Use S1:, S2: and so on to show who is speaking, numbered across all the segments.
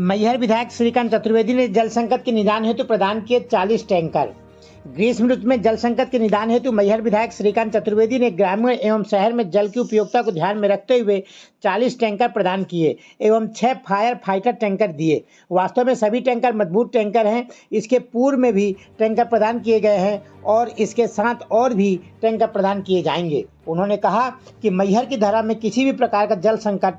S1: मैहर विधायक श्रीकांत चतुर्वेदी ने जल संकट के निदान हेतु प्रदान किए 40 टैंकर। ग्रीष्म ऋतु में जल संकट के निदान हेतु मैहर विधायक श्रीकांत चतुर्वेदी ने ग्रामीण एवं शहर में जल की उपयोगिता को ध्यान में रखते हुए 40 टैंकर प्रदान किए एवं 6 फायर फाइटर टैंकर दिए। वास्तव में सभी टैंकर मजबूत टैंकर हैं। इसके पूर्व में भी टैंकर प्रदान किए गए हैं और इसके साथ और भी टैंकर प्रदान किए जाएंगे। उन्होंने कहा कि मैहर की धरा में किसी भी प्रकार का जल संकट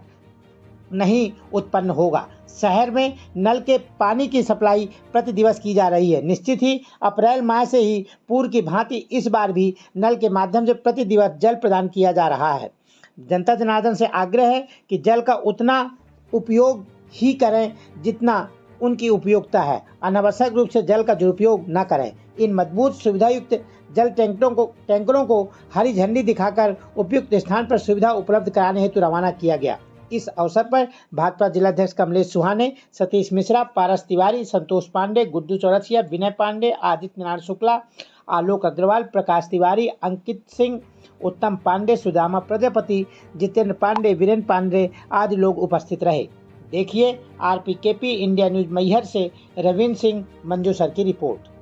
S1: नहीं उत्पन्न होगा। शहर में नल के पानी की सप्लाई प्रति दिवस की जा रही है। निश्चित ही अप्रैल माह से ही पूर्व की भांति इस बार भी नल के माध्यम से प्रति दिवस जल प्रदान किया जा रहा है। जनता जनार्दन से आग्रह है कि जल का उतना उपयोग ही करें जितना उनकी उपयोगिता है। अनावश्यक रूप से जल का दुरुपयोग न करें। इन मजबूत सुविधायुक्त जल टैंकरों को हरी झंडी दिखाकर उपयुक्त स्थान पर सुविधा उपलब्ध कराने हेतु रवाना किया गया। इस अवसर पर भाजपा जिलाध्यक्ष कमलेश सुहाने, सतीश मिश्रा, पारस तिवारी, संतोष पांडे, गुड्डू चौरसिया, विनय पांडे, आदित्य नारायण शुक्ला, आलोक अग्रवाल, प्रकाश तिवारी, अंकित सिंह, उत्तम पांडे, सुदामा प्रजापति, जितेंद्र पांडे, वीरेंद्र पांडे आदि लोग उपस्थित रहे। देखिए RPKP इंडिया न्यूज मैहर से रविंद्र सिंह मंजू सर की रिपोर्ट।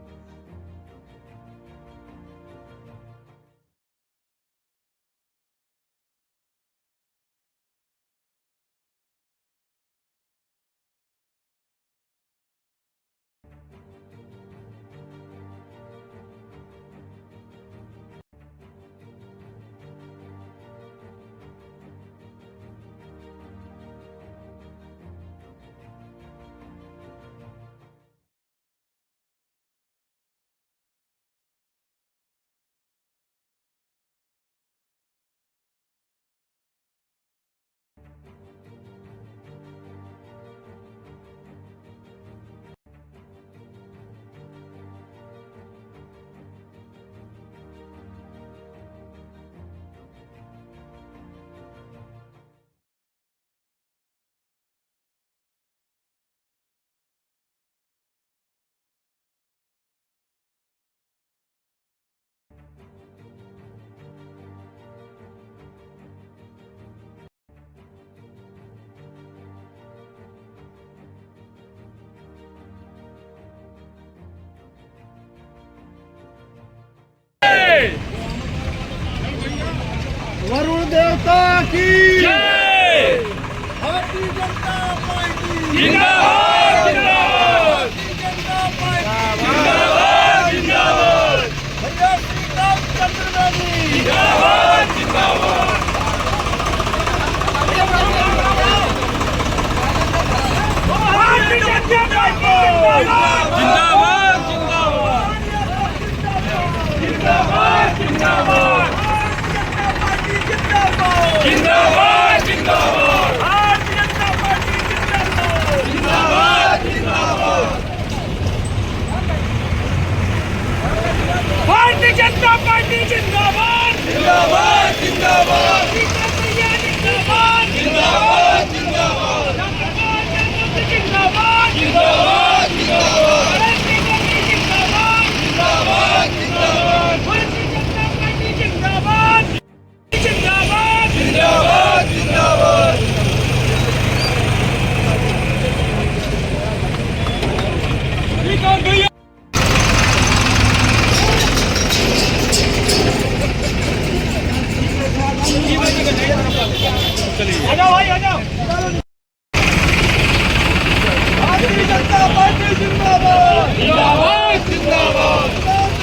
S2: वरुण देवता की
S3: जय।
S2: भारतीय जनता पार्टी
S3: जिंदाबाद जिंदाबाद
S2: जनता पार्टी
S3: जिंदाबाद जिंदाबाद
S2: भैया श्रीकांत चतुर्वेदी
S3: जिंदाबाद जिंदाबाद
S2: भारतीय जनता पार्टी
S3: जिंदाबाद जिंदाबाद जिंदाबाद जिंदाबाद जिंदाबाद
S2: भारतीय जनता पार्टी
S3: जिंदाबाद जिंदाबाद
S2: भारतीय जनता पार्टी जिंदाबाद
S3: जिंदाबाद जिंदाबाद
S2: जिंदाबाद
S3: जिंदाबाद जिंदाबाद
S2: जिंदाबाद
S3: जिंदाबाद जिंदाबाद
S2: जिंदाबाद
S3: जिंदाबाद
S2: भारतीय जनता पार्टी जिंदाबाद जिंदाबाद
S3: जिंदाबाद जिंदाबाद भैया
S2: आ जाओ भाई आ जाओ। भारतीय जनता पार्टी जिंदाबाद
S3: जिंदाबाद जिंदाबाद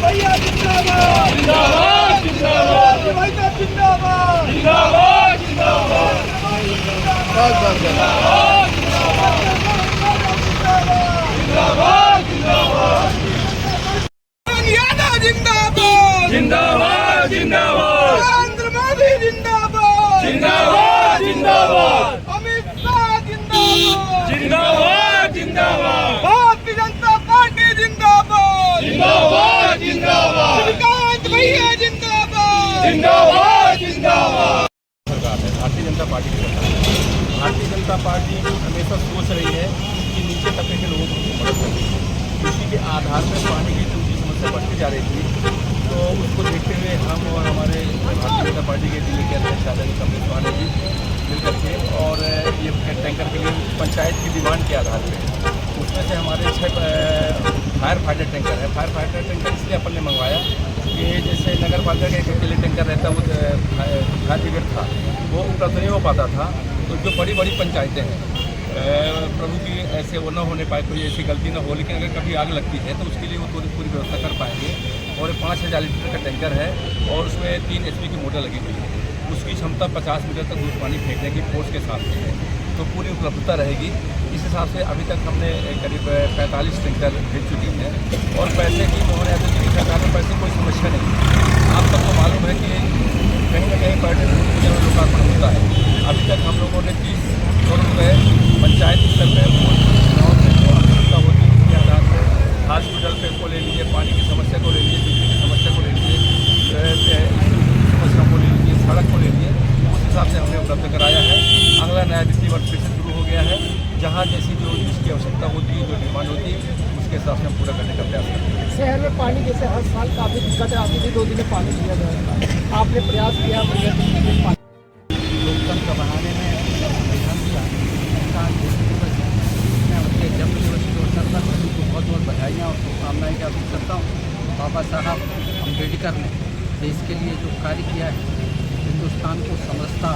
S2: भैया जिंदाबाद
S3: जिंदाबाद जिंदाबाद
S2: भाई साहब जिंदाबाद
S3: जिंदाबाद जिंदाबाद जिंदाबाद जिंदाबाद
S2: यादव जिंदाबाद
S3: जिंदाबाद जिंदाबाद
S2: नरेंद्र मोदी जिंदाबाद
S3: जिंदाबाद जिंदाबाद
S2: अमित शाह जिंदाबाद
S3: जिंदाबाद जिंदाबाद
S2: भारतीय जनता पार्टी जिंदाबाद
S3: जिंदाबाद जिंदाबाद
S2: श्रीकांत भैया जिंदाबाद
S3: जिंदाबाद जिंदाबाद
S4: सरकार है भारतीय जनता पार्टी की सरकार है। भारतीय जनता पार्टी हमेशा सोच रही है कि नीचे तबके के लोगों को मदद करें। कृषि के आधार पर पानी की जो समस्या बढ़ती जा रही थी, तो उसको देखते हुए हम और हमारे भारतीय जनता पार्टी के जिले के अध्यक्ष आदरणीय कमलेश सुहाने जी मिल करके और ये टैंकर के लिए पंचायत की डिमांड के आधार पे उसमें से हमारे 6 फायर फाइटर टैंकर है। फायर फाइटर टैंकर इसलिए अपन ने मंगवाया कि जैसे नगर पालिका का एक अकेले टैंकर रहता वो फायर ब्रिगेड था वो उपलब्ध नहीं हो पाता था। तो जो बड़ी बड़ी पंचायतें हैं प्रभु की ऐसे वो न होने पाए, कोई ऐसी गलती न हो, लेकिन अगर कभी आग लगती है तो उसके लिए वो पूरी व्यवस्था कर पाएंगे। और 5000 लीटर का टैंकर है और उसमें 3 HP की मोटर लगी हुई है। उसकी क्षमता 50 मीटर तक दूर पानी फेंकने की फोर्स के साथ में है, तो पूरी उपलब्धता रहेगी। इस हिसाब से अभी तक हमने करीब 45 टैंकर भेज चुकी हैं और पैसे की उन्होंने अभी की सरकार में पैसे कोई समस्या नहीं। आप सबको मालूम है कि कहीं न कहीं पर्यटन में लोकार्पण होता है। अभी तक हम लोगों ने 30 करोड़ रुपये पंचायत स्तर पर गाँव में जो आवश्यकता होती है उसके आधार पर हॉस्पिटल पे को ले लीजिए, पानी की समस्या को ले लीजिए, बिजली की समस्या को ले लीजिए, समस्या को ले लीजिए, सड़क को ले लीजिए, उस हिसाब से हमने उपलब्ध कराया है। अगला नया वित्तीय वर्ष फिर से शुरू हो गया है, जहाँ जैसी जो जिसकी आवश्यकता होती है, जो डिमांड होती है, उसके हिसाब से हम पूरा करने का प्रयास करते हैं।
S5: शहर में पानी जैसे हर साल काफ़ी दिक्कतें आती थी, 2 दिन में पानी दिया जाएगा, आपने प्रयास किया
S6: लोकतंत्र बनाने में संविधान दिया उनके जन्म दिवस के अवसर पर सभी को बहुत बहुत बधाइयाँ और शुभकामनाएँ ज्ञापित करता हूँ। बाबा साहब अम्बेडकर ने देश के लिए जो कार्य किया है, हिंदुस्तान को समरसता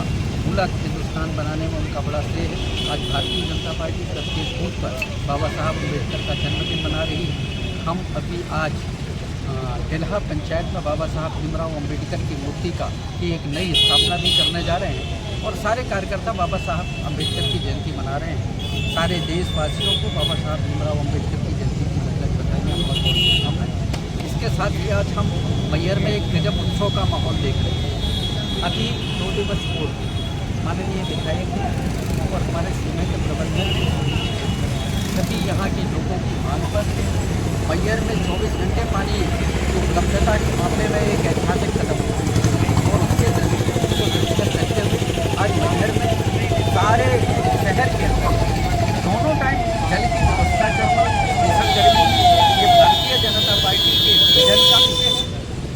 S6: मूलक हिंदुस्तान बनाने में उनका बड़ा श्रेय है। आज भारतीय जनता पार्टी प्रत्येक बूथ पर बाबा साहब अम्बेडकर का जन्मदिन मना रही है। हम अभी आज डेल्हा पंचायत में बाबा साहब भीमराव अम्बेडकर की मूर्ति का की एक नई स्थापना भी करने जा रहे हैं और सारे कार्यकर्ता बाबा साहब अम्बेडकर की जयंती मना रहे हैं। सारे देशवासियों को बाबा साहब भीमराव अम्बेडकर की जयंती की लग बधाइयाँ और शुभकामनाएं। इसके साथ ही आज हम मैहर में एक गजब उत्सव का माहौल देख रहे हैं। अभी 2 दिवस पूर्व माननीय विधायक और हमारे सीमा के प्रबंधन सभी यहाँ के लोगों की मांग पर मैहर में 24 घंटे पानी की उपलब्धता के मामले में एक ऐतिहासिक कदम और उसके दृष्टिगत रखते हुए आज मैहर में सारे शहर के अंदर दोनों टाइम जल की व्यवस्था करना भीषण गर्मी ये भारतीय जनता पार्टी के विजन का विषय है।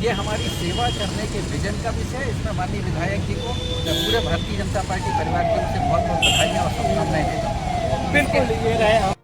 S6: ये हमारी सेवा करने के विजन का विषय है। इसमें माननीय विधायक जी को मैं पूरे भारतीय जनता पार्टी परिवार की ओर से बहुत बहुत बधाइयाँ और शुभकामनाएं देता हूँ।
S5: बिल्कुल ये रहे